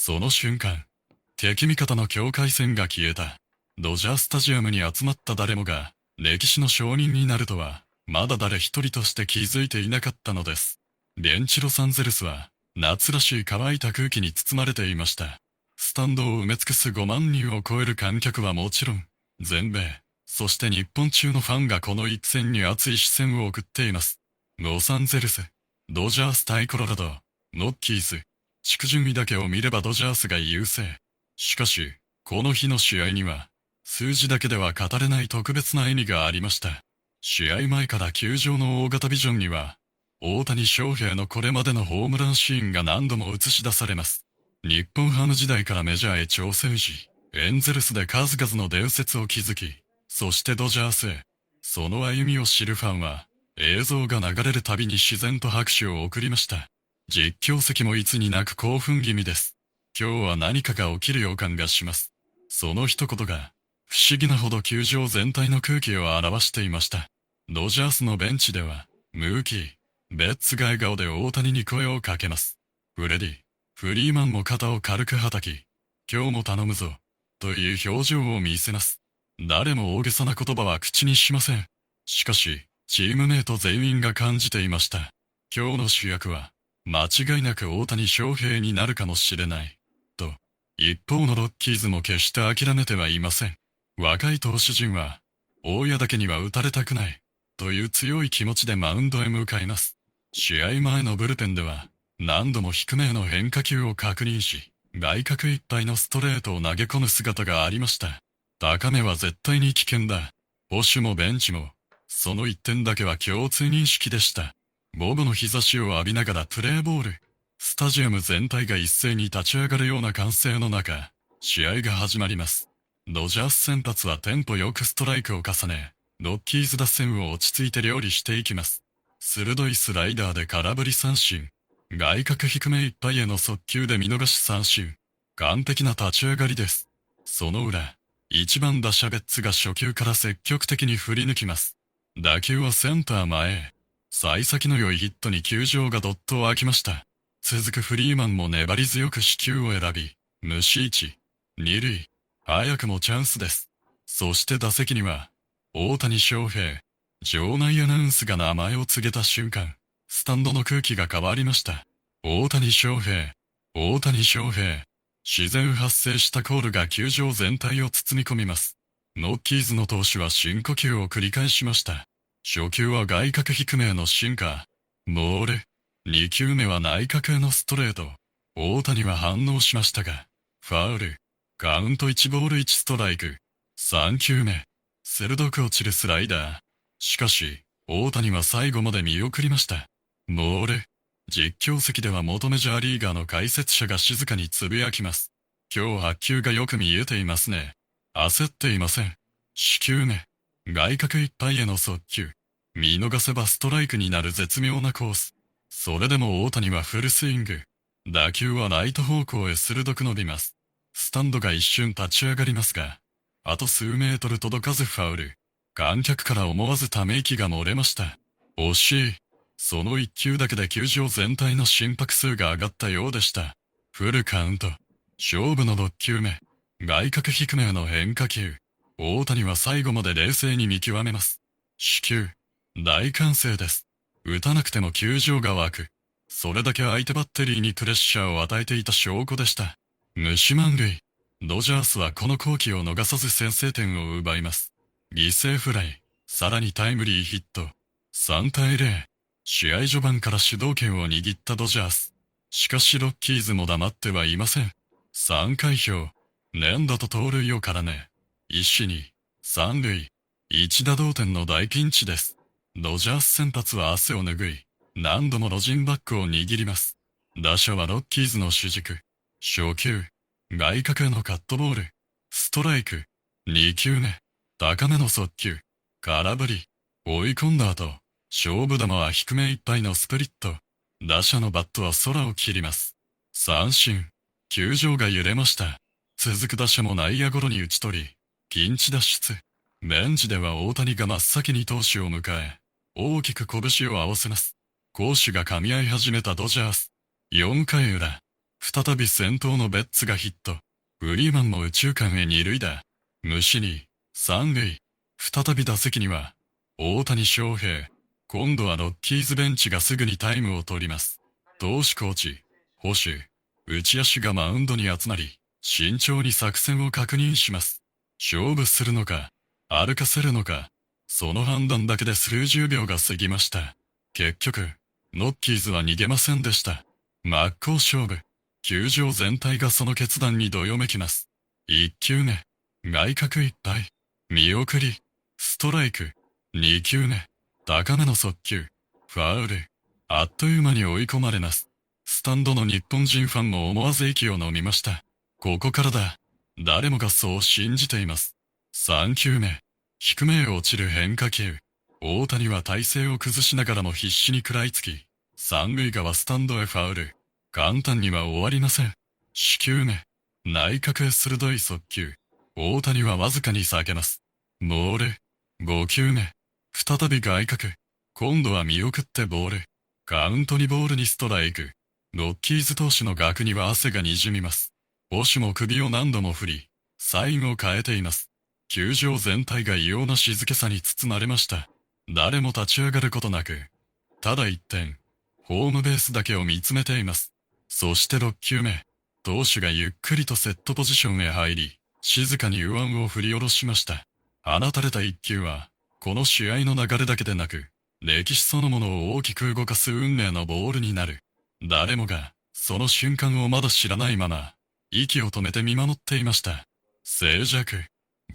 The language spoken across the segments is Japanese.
その瞬間、敵味方の境界線が消えた。ドジャースタジアムに集まった誰もが、歴史の証人になるとは、まだ誰一人として気づいていなかったのです。ベンチロサンゼルスは、夏らしい乾いた空気に包まれていました。スタンドを埋め尽くす5万人を超える観客はもちろん、全米、そして日本中のファンがこの一戦に熱い視線を送っています。ロサンゼルス、ドジャース対コロラド、ノッキーズ、地区順位だけを見ればドジャースが優勢。しかし、この日の試合には、数字だけでは語れない特別な意味がありました。試合前から球場の大型ビジョンには、大谷翔平のこれまでのホームランシーンが何度も映し出されます。日本ハム時代からメジャーへ挑戦し、エンゼルスで数々の伝説を築き、そしてドジャースへ、その歩みを知るファンは、映像が流れるたびに自然と拍手を送りました。実況席もいつになく興奮気味です。今日は何かが起きる予感がします。その一言が、不思議なほど球場全体の空気を表していました。ドジャースのベンチでは、ムーキー、ベッツが笑顔で大谷に声をかけます。フレディ、フリーマンも肩を軽く叩き、今日も頼むぞ、という表情を見せます。誰も大げさな言葉は口にしません。しかし、チームメイト全員が感じていました。今日の主役は、間違いなく大谷翔平になるかもしれない。と、一方のロッキーズも決して諦めてはいません。若い投手陣は、大矢だけには打たれたくない、という強い気持ちでマウンドへ向かいます。試合前のブルペンでは、何度も低めへの変化球を確認し、外角いっぱいのストレートを投げ込む姿がありました。高めは絶対に危険だ。捕手もベンチも、その一点だけは共通認識でした。午後の日差しを浴びながらプレーボール。スタジアム全体が一斉に立ち上がるような歓声の中、試合が始まります。ドジャース先発はテンポよくストライクを重ね、ロッキーズ打線を落ち着いて料理していきます。鋭いスライダーで空振り三振。外角低めいっぱいへの速球で見逃し三振。完璧な立ち上がりです。その裏、1番打者ベッツが初球から積極的に振り抜きます。打球はセンター前へ。幸先の良いヒットに球場がどっと沸きました。続くフリーマンも粘り強く四球を選び、無視1、二塁、早くもチャンスです。そして打席には、大谷翔平。場内アナウンスが名前を告げた瞬間、スタンドの空気が変わりました。大谷翔平。大谷翔平。自然発生したコールが球場全体を包み込みます。ノッキーズの投手は深呼吸を繰り返しました。初球は外角低めへのシンカー。モール。2球目は内角へのストレート。大谷は反応しましたが、ファウル。カウント1ボール1ストライク。3球目。鋭く落ちるスライダー。しかし、大谷は最後まで見送りました。モール。実況席では元メジャーリーガーの解説者が静かにつぶやきます。今日8球がよく見えていますね。焦っていません。4球目。外角いっぱいへの速球。見逃せばストライクになる絶妙なコース。それでも大谷はフルスイング。打球はライト方向へ鋭く伸びます。スタンドが一瞬立ち上がりますが、あと数メートル届かずファウル。観客から思わずため息が漏れました。惜しい。その一球だけで球場全体の心拍数が上がったようでした。フルカウント。勝負の6球目。外角低めへの変化球。大谷は最後まで冷静に見極めます。死球。大歓声です。打たなくても球場が沸く。それだけ相手バッテリーにプレッシャーを与えていた証拠でした。無視満塁。ドジャースはこの好機を逃さず先制点を奪います。犠牲フライ、さらにタイムリーヒット。3対0。試合序盤から主導権を握ったドジャース。しかしロッキーズも黙ってはいません。3回表。連打と盗塁を絡め、一死に、三塁、一打同点の大ピンチです。ドジャース先発は汗を拭い、何度もロジンバッグを握ります。打者はロッキーズの主軸。初球、外角へのカットボール、ストライク、2球目、高めの速球、空振り、追い込んだ後、勝負球は低めいっぱいのスプリット。打者のバットは空を切ります。三振、球場が揺れました。続く打者も内野ゴロに打ち取り、ピンチ脱出。ベンチでは大谷が真っ先に投手を迎え、大きく拳を合わせます。攻守が噛み合い始めたドジャース。4回裏、再び先頭のベッツがヒット。フリーマンも右中間へ二塁打。無視に、三塁。再び打席には、大谷翔平。今度はロッキーズベンチがすぐにタイムを取ります。投手コーチ、捕手、内野手がマウンドに集まり、慎重に作戦を確認します。勝負するのか、歩かせるのか、その判断だけで数十秒が過ぎました。結局、ロッキーズは逃げませんでした。真っ向勝負。球場全体がその決断にどよめきます。1球目、外角いっぱい。見送り、ストライク。2球目、高めの速球、ファウル。あっという間に追い込まれます。スタンドの日本人ファンも思わず息を飲みました。ここからだ。誰もがそう信じています。3球目、低めへ落ちる変化球。大谷は体勢を崩しながらも必死に食らいつき、三塁側スタンドへファウル。簡単には終わりません。4球目、内角へ鋭い速球。大谷はわずかに避けます。ボール。5球目、再び外角。今度は見送ってボール。カウントにボールにストライク。ロッキーズ投手の額には汗がにじみます。捕手も首を何度も振り、サインを変えています。球場全体が異様な静けさに包まれました。誰も立ち上がることなく、ただ一点、ホームベースだけを見つめています。そして6球目、投手がゆっくりとセットポジションへ入り、静かに右腕を振り下ろしました。放たれた一球は、この試合の流れだけでなく、歴史そのものを大きく動かす運命のボールになる。誰もが、その瞬間をまだ知らないまま、息を止めて見守っていました。静寂。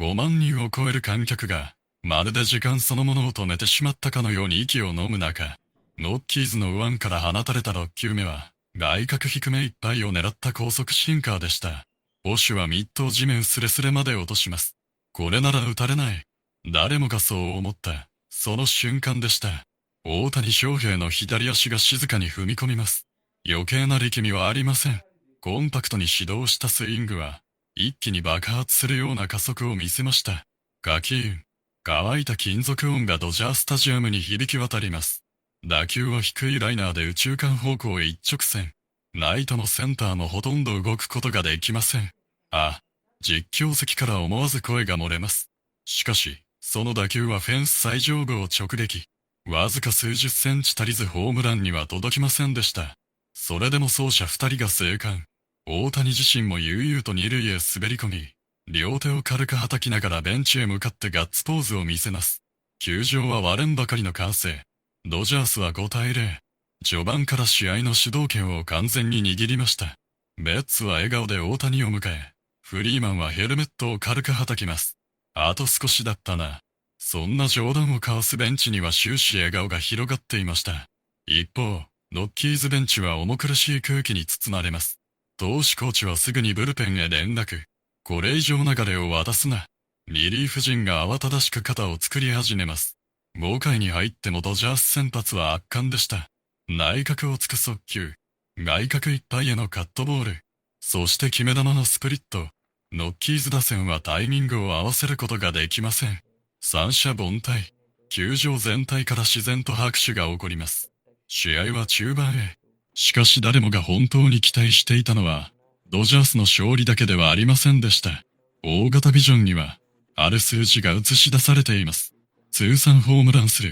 5万人を超える観客が、まるで時間そのものを止めてしまったかのように息を飲む中、ロッキーズの右腕から放たれた6球目は、外角低めいっぱいを狙った高速シンカーでした。捕手はミットを地面スレスレまで落とします。これなら打たれない。誰もがそう思った、その瞬間でした。大谷翔平の左足が静かに踏み込みます。余計な力みはありません。コンパクトに始動したスイングは、一気に爆発するような加速を見せました。ガキーン。乾いた金属音がドジャースタジアムに響き渡ります。打球は低いライナーで右中間方向へ一直線。ライトのセンターもほとんど動くことができません。あ、実況席から思わず声が漏れます。しかし、その打球はフェンス最上部を直撃。わずか数十センチ足りずホームランには届きませんでした。それでも走者2人が生還。大谷自身も悠々と二塁へ滑り込み、両手を軽く叩きながらベンチへ向かってガッツポーズを見せます。球場は割れんばかりの歓声。ドジャースは5対0。序盤から試合の主導権を完全に握りました。ベッツは笑顔で大谷を迎え、フリーマンはヘルメットを軽く叩きます。あと少しだったな。そんな冗談を交わすベンチには終始笑顔が広がっていました。一方、ロッキーズベンチは重苦しい空気に包まれます。投手コーチはすぐにブルペンへ連絡。これ以上流れを渡すな。リリーフ陣が慌ただしく肩を作り始めます。5回に入ってもドジャース先発は圧巻でした。内角をつく速球。外角いっぱいへのカットボール。そして決め球のスプリット。ロッキーズ打線はタイミングを合わせることができません。三者凡退。球場全体から自然と拍手が起こります。試合は中盤へ。しかし誰もが本当に期待していたのは、ドジャースの勝利だけではありませんでした。大型ビジョンには、ある数字が映し出されています。通算ホームラン数、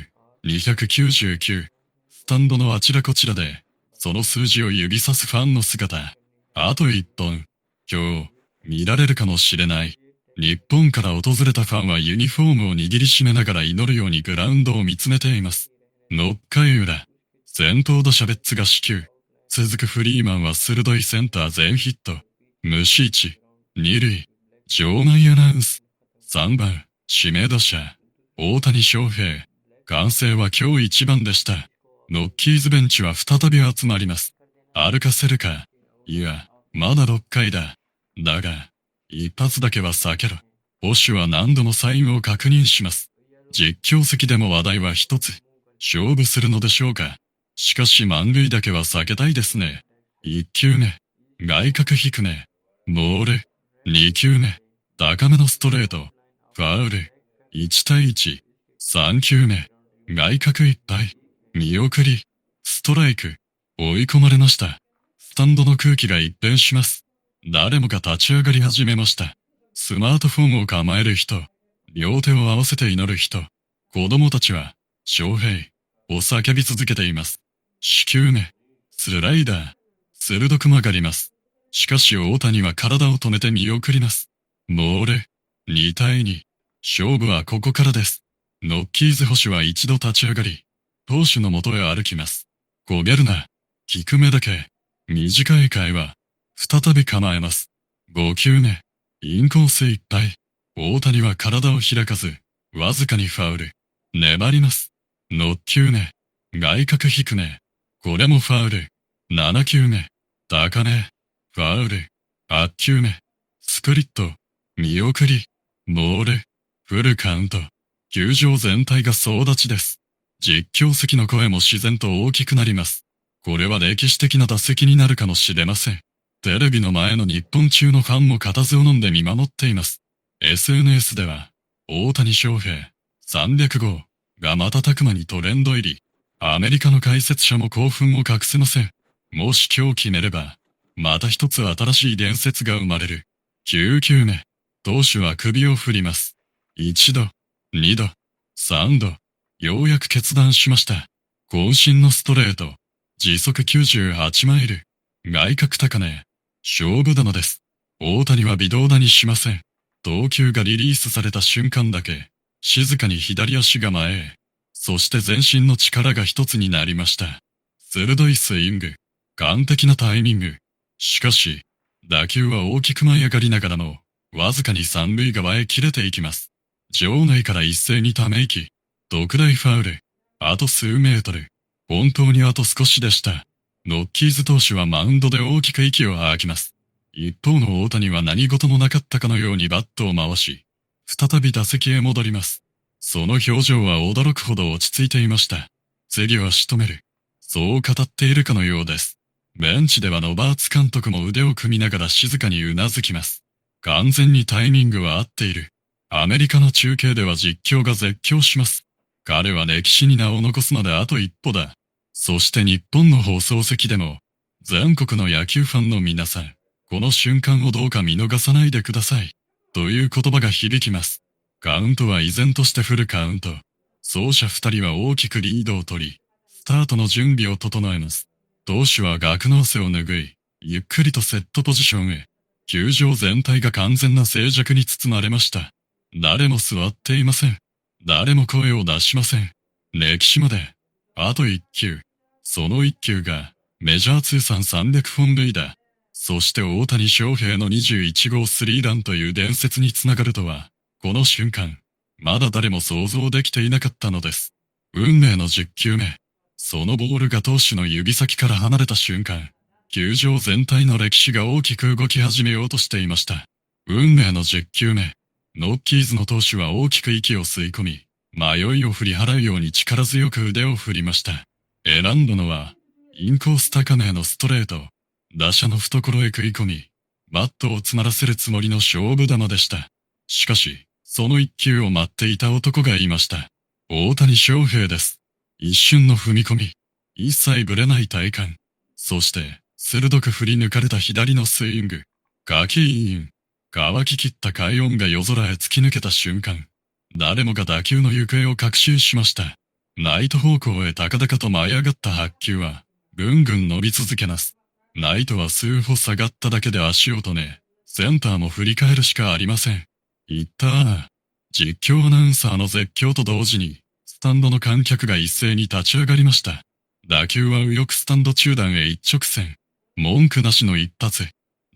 299。スタンドのあちらこちらで、その数字を指さすファンの姿。あと1本、今日、見られるかもしれない。日本から訪れたファンはユニフォームを握りしめながら祈るようにグラウンドを見つめています。6回裏、先頭打者ベッツが死球。続くフリーマンは鋭いセンター全ヒット。無視1、二塁、場内アナウンス。3番、指名打者、大谷翔平。歓声は今日一番でした。ロッキーズベンチは再び集まります。歩かせるか。いや、まだ6回だ。だが、一発だけは避けろ。捕手は何度もサインを確認します。実況席でも話題は一つ。勝負するのでしょうか。しかし満塁だけは避けたいですね。1球目、外角低め、ボール。2球目、高めのストレート、ファウル。1対1。3球目、外角いっぱい、見送り、ストライク。追い込まれました。スタンドの空気が一変します。誰もが立ち上がり始めました。スマートフォンを構える人、両手を合わせて祈る人、子供たちは、翔平を叫び続けています。四球目、スライダー、鋭く曲がります。しかし大谷は体を止めて見送ります。モール、2対2。勝負はここからです。ノッキーズ捕手は一度立ち上がり、投手の元へ歩きます。こげるな。聞く目だけ。短い会話。再び構えます。5球目。インコースいっぱい。大谷は体を開かず、わずかにファウル。粘ります。6球目。外角低め。これもファウル。7球目。高め。ファウル。8球目。スプリット。見送り。モール。フルカウント。球場全体が総立ちです。実況席の声も自然と大きくなります。これは歴史的な打席になるかもしれません。テレビの前の日本中のファンも固唾を飲んで見守っています。SNS では、大谷翔平300号が瞬く間にトレンド入り、アメリカの解説者も興奮を隠せません。もし今日決めれば、また一つ新しい伝説が生まれる。9球目、投手は首を振ります。1度、2度、3度、ようやく決断しました。渾身のストレート、時速98マイル、外角高値、勝負球です。大谷は微動だにしません。投球がリリースされた瞬間だけ、静かに左足が前へ、そして全身の力が一つになりました。鋭いスイング、完璧なタイミング。しかし、打球は大きく舞い上がりながらも、わずかに三塁側へ切れていきます。場内から一斉にため息。特大ファウル。あと数メートル。本当にあと少しでした。ノッキーズ投手はマウンドで大きく息を吐きます。一方の大谷は何事もなかったかのようにバットを回し、再び打席へ戻ります。その表情は驚くほど落ち着いていました。次は仕留める。そう語っているかのようです。ベンチではノバーツ監督も腕を組みながら静かにうなずきます。完全にタイミングは合っている。アメリカの中継では実況が絶叫します。彼は歴史に名を残すまであと一歩だ。そして日本の放送席でも、全国の野球ファンの皆さん、この瞬間をどうか見逃さないでください。という言葉が響きます。カウントは依然としてフルカウント。走者二人は大きくリードを取り、スタートの準備を整えます。投手は額の汗を拭い、ゆっくりとセットポジションへ。球場全体が完全な静寂に包まれました。誰も座っていません。誰も声を出しません。歴史まで、あと一球。その一球が、メジャー通算300本塁打。そして大谷翔平の21号スリーランという伝説につながるとは、この瞬間、まだ誰も想像できていなかったのです。運命の10球目。そのボールが投手の指先から離れた瞬間、球場全体の歴史が大きく動き始めようとしていました。運命の10球目。ノッキーズの投手は大きく息を吸い込み、迷いを振り払うように力強く腕を振りました。選んだのは、インコース高めのストレート。打者の懐へ食い込み、バットを詰まらせるつもりの勝負球でした。しかし、その一球を待っていた男がいました。大谷翔平です。一瞬の踏み込み、一切ぶれない体感。そして、鋭く振り抜かれた左のスイング。カキーン。乾ききった快音が夜空へ突き抜けた瞬間。誰もが打球の行方を確信しました。ライト方向へ高々と舞い上がった白球は、ぐんぐん伸び続けます。ライトは数歩下がっただけで足を止め、センターも振り返るしかありません。いったー。実況アナウンサーの絶叫と同時に、スタンドの観客が一斉に立ち上がりました。打球は右翼スタンド中段へ一直線。文句なしの一発。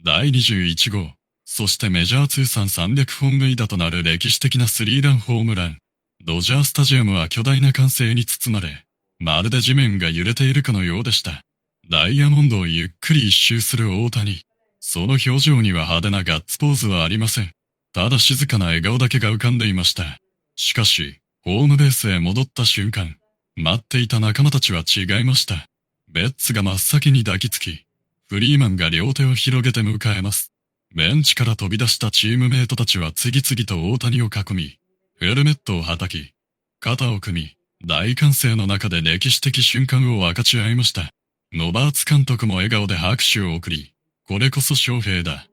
第21号。そしてメジャー通算300本塁打となる歴史的なスリーランホームラン。ドジャースタジアムは巨大な歓声に包まれ、まるで地面が揺れているかのようでした。ダイヤモンドをゆっくり一周する大谷。その表情には派手なガッツポーズはありません。ただ静かな笑顔だけが浮かんでいました。しかし、ホームベースへ戻った瞬間、待っていた仲間たちは違いました。ベッツが真っ先に抱きつき、フリーマンが両手を広げて迎えます。ベンチから飛び出したチームメイトたちは次々と大谷を囲み、ヘルメットをはたき、肩を組み、大歓声の中で歴史的瞬間を分かち合いました。ロバーツ監督も笑顔で拍手を送り、これこそ翔平だ。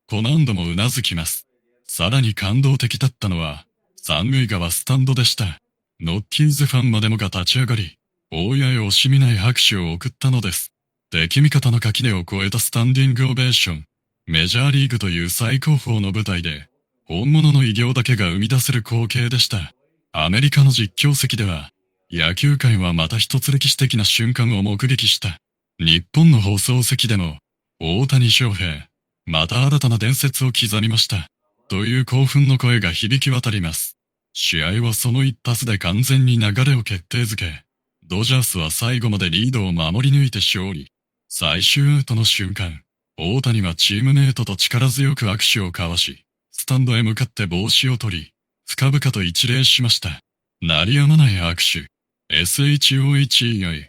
コナンドもうなずきます。さらに感動的だったのは、三塁側スタンドでした。ノッキーズファンまでもが立ち上がり、大や惜しみない拍手を送ったのです。敵味方の垣根を越えたスタンディングオベーション。メジャーリーグという最高峰の舞台で、本物の偉業だけが生み出せる光景でした。アメリカの実況席では、野球界はまた一つ歴史的な瞬間を目撃した。日本の放送席でも、大谷翔平、また新たな伝説を刻みました。という興奮の声が響き渡ります。試合はその一発で完全に流れを決定づけ、ドジャースは最後までリードを守り抜いて勝利。最終アウトの瞬間、大谷はチームメイトと力強く握手を交わし、スタンドへ向かって帽子を取り、深々と一礼しました。鳴り止まない握手。SHOHEI。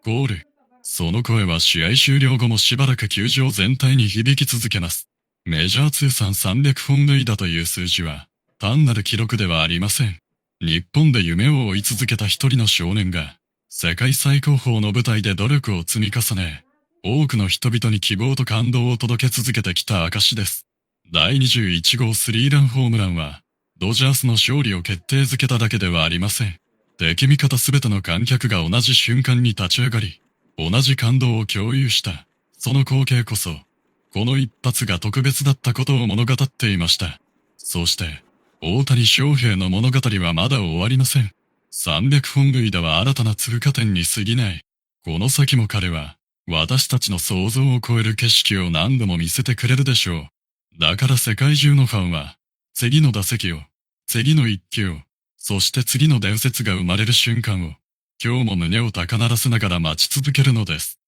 ゴール。その声は試合終了後もしばらく球場全体に響き続けます。メジャー通算300本塁打という数字は、単なる記録ではありません。日本で夢を追い続けた一人の少年が、世界最高峰の舞台で努力を積み重ね、多くの人々に希望と感動を届け続けてきた証です。第21号スリーランホームランは、ドジャースの勝利を決定づけただけではありません。敵味方すべての観客が同じ瞬間に立ち上がり、同じ感動を共有した。その光景こそ、この一発が特別だったことを物語っていました。そして、大谷翔平の物語はまだ終わりません。300本塁打は新たな通過点に過ぎない。この先も彼は、私たちの想像を超える景色を何度も見せてくれるでしょう。だから世界中のファンは、次の打席を、次の一球を、そして次の伝説が生まれる瞬間を、今日も胸を高鳴らせながら待ち続けるのです。